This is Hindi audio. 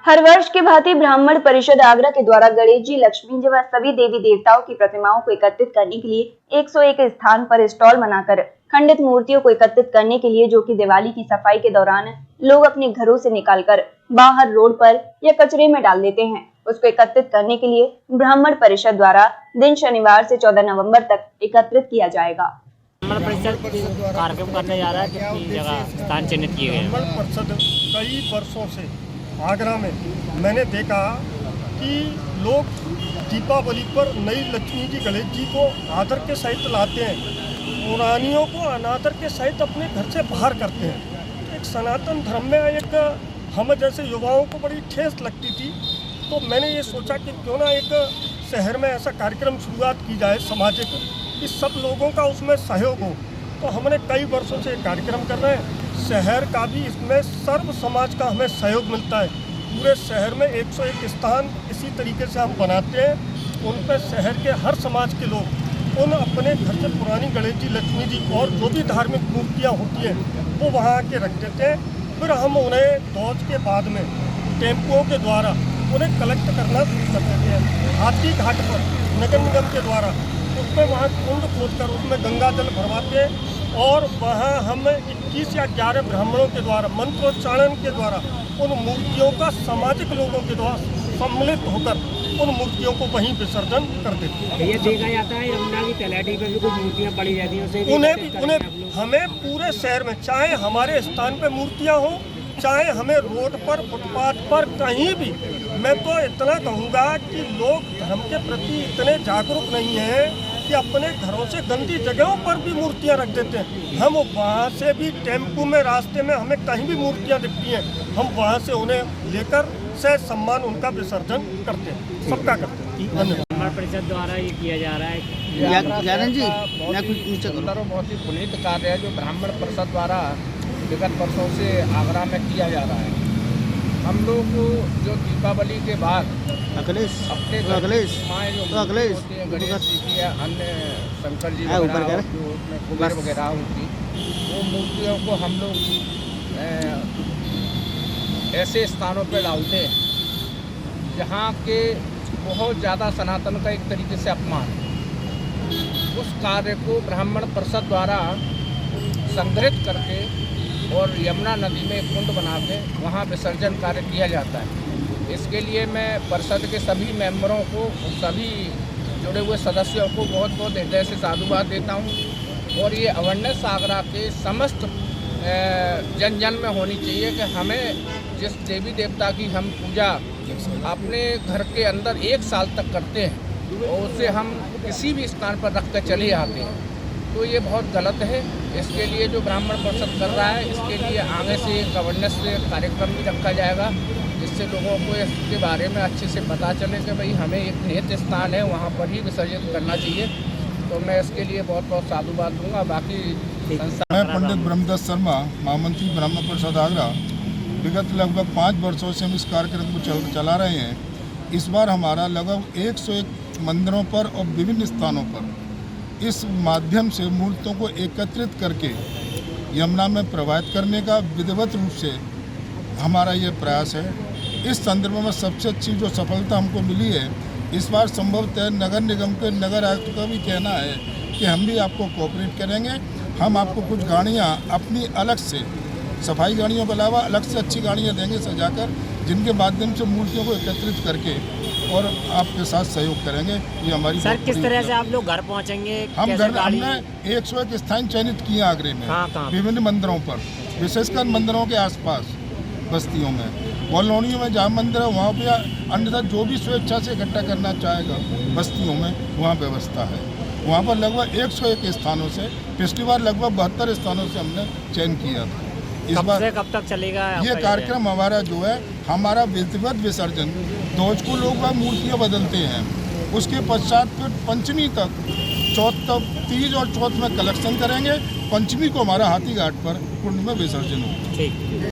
हर वर्ष की भांति ब्राह्मण परिषद आगरा के द्वारा गणेश जी, लक्ष्मी जी व सभी देवी देवताओं की प्रतिमाओं को एकत्रित करने के लिए 101 स्थान पर स्टॉल बनाकर खंडित मूर्तियों को एकत्रित करने के लिए, जो कि दिवाली की सफाई के दौरान लोग अपने घरों से निकालकर बाहर रोड पर या कचरे में डाल देते हैं, उसको एकत्रित करने के लिए ब्राह्मण परिषद द्वारा दिन शनिवार से 14 नवम्बर तक एकत्रित किया जाएगा। ब्राह्मण परिषद कार्यक्रम करने जा रहा है, कितनी जगह स्थान चिन्हित किए गए। ब्राह्मण परिषद कई वर्षों से आगरा में मैंने देखा कि लोग दीपावली पर नई लक्ष्मी जी, गणेश जी को आदर के सहित लाते हैं, पुरानियों को अनादर के सहित अपने घर से बाहर करते हैं। एक सनातन धर्म में एक हम जैसे युवाओं को बड़ी ठेस लगती थी, तो मैंने ये सोचा कि क्यों ना एक शहर में ऐसा कार्यक्रम शुरुआत की जाए सामाजिक, कि सब लोगों का उसमें सहयोग हो। तो हमने कई वर्षों से कार्यक्रम कर रहे हैं। शहर का भी इसमें सर्व समाज का हमें सहयोग मिलता है। पूरे शहर में 101 स्थान इसी तरीके से हम बनाते हैं। उन पर शहर के हर समाज के लोग उन अपने घर से पुरानी गणेश जी, लक्ष्मी जी और जो भी धार्मिक मूर्तियाँ होती हैं वो वहाँ आके रख देते हैं। फिर हम उन्हें ध्वज के बाद में टेम्पुओं के द्वारा उन्हें कलेक्ट करना शुरू कर देते हैं। हाथी घाट पर नगर निगम के द्वारा उसमें वहाँ कुंड खोदकर उसमें गंगा जल भरवाते हैं और वहाँ हम 21 या 11 ब्राह्मणों के द्वारा मंत्रोच्चारण के द्वारा उन मूर्तियों का सामाजिक लोगों के द्वारा सम्मिलित होकर उन मूर्तियों को वहीं विसर्जन कर देते हैं। ये देखा जाता है यमुना की तलहटी पर भी कुछ मूर्तियाँ पड़ी रहती हैं, उन्हें हमें पूरे शहर में, चाहे हमारे स्थान पे मूर्तियाँ हों, चाहे हमें रोड पर, फुटपाथ पर, कहीं भी, मैं तो इतना कहूँगा कि लोग धर्म के प्रति इतने जागरूक नहीं हैं कि अपने घरों से गंदी जगहों पर भी मूर्तियाँ रख देते हैं। हम वहाँ से भी टेम्पू में, रास्ते में हमें कहीं भी मूर्तियाँ दिखती हैं, हम वहाँ से उन्हें लेकर से सम्मान उनका विसर्जन करते हैं, सबका करते हैं। ब्राह्मण परिषद द्वारा ये किया जा रहा है। बहुत ही पुनीत कार्य है जो ब्राह्मण परिषद द्वारा विगत वर्षों से आगरा में किया जा रहा है। हम लोग जो दीपावली के बाद अपने गणेश जी की या अन्य शंकर जी वगैरह जो उसमें कुबेर वगैरह होती, वो मूर्तियों को हम लोग ऐसे स्थानों पर डालते हैं जहाँ के बहुत ज़्यादा सनातन का एक तरीके से अपमान है। उस कार्य को ब्राह्मण परिषद द्वारा संग्रहित करके और यमुना नदी में एक कुंड बना के वहाँ विसर्जन कार्य किया जाता है। इसके लिए मैं परिषद के सभी मेंबरों को, सभी जुड़े हुए सदस्यों को बहुत बहुत हृदय से साधुवाद देता हूँ। और ये अवेयरनेस आगरा के समस्त जन जन में होनी चाहिए कि हमें जिस देवी देवता की हम पूजा अपने घर के अंदर 1 साल तक करते हैं और उसे हम किसी भी स्थान पर रख कर चले आते हैं, तो ये बहुत गलत है। इसके लिए जो ब्राह्मण परिषद कर रहा है, इसके लिए आगे से एक अवेयरनेस कार्यक्रम भी रखा जाएगा, जिससे लोगों को इसके बारे में अच्छे से पता चले कि भाई हमें एक निहित स्थान है, वहाँ पर ही विसर्जित करना चाहिए। तो मैं इसके लिए बहुत बहुत साधुवाद दूंगा। बाकी मैं पंडित ब्रह्मदास शर्मा, महामंत्री ब्राह्मण परिषद आगरा, विगत लगभग 5 वर्षों से हम इस कार्यक्रम को चला रहे हैं। इस बार हमारा लगभग 101 मंदिरों पर और विभिन्न स्थानों पर इस माध्यम से मूर्तियों को एकत्रित करके यमुना में प्रवाहित करने का विधिवत रूप से हमारा ये प्रयास है। इस संदर्भ में सबसे अच्छी जो सफलता हमको मिली है, इस बार संभवतः नगर निगम के नगर आयुक्त का भी कहना है कि हम भी आपको कोऑपरेट करेंगे। हम आपको कुछ गाड़ियाँ अपनी अलग से, सफाई गाड़ियों के अलावा अलग से अच्छी गाड़ियाँ देंगे सजाकर, जिनके माध्यम से मूर्तियों को एकत्रित करके और आपके साथ सहयोग करेंगे। ये हमारी सर, किस तरह से आप लोग घर पहुंचेंगे? हम घर, हमने 101 स्थान चयनित किए आगरे में, विभिन्न मंदिरों पर, विशेषकर मंदिरों के आसपास बस्तियों में, कॉलोनियों में जहाँ मंदिर है वहाँ पे, अन्यथा जो भी स्वेच्छा से इकट्ठा करना चाहेगा बस्तियों में, वहाँ व्यवस्था है। वहाँ पर लगभग 101 स्थानों से, पिछली बार लगभग 72 स्थानों से हमने चयन किया था। इस बार से कब तक चलेगा ये कार्यक्रम? हमारा जो है, हमारा विधिवत विसर्जन, ध्वज को लोग वह मूर्तियाँ बदलते हैं, उसके पश्चात फिर पंचमी तक, चौथ तक, तीज और चौथ में कलेक्शन करेंगे, पंचमी को हमारा हाथी घाट पर कुंड में विसर्जन होगा। ठीक।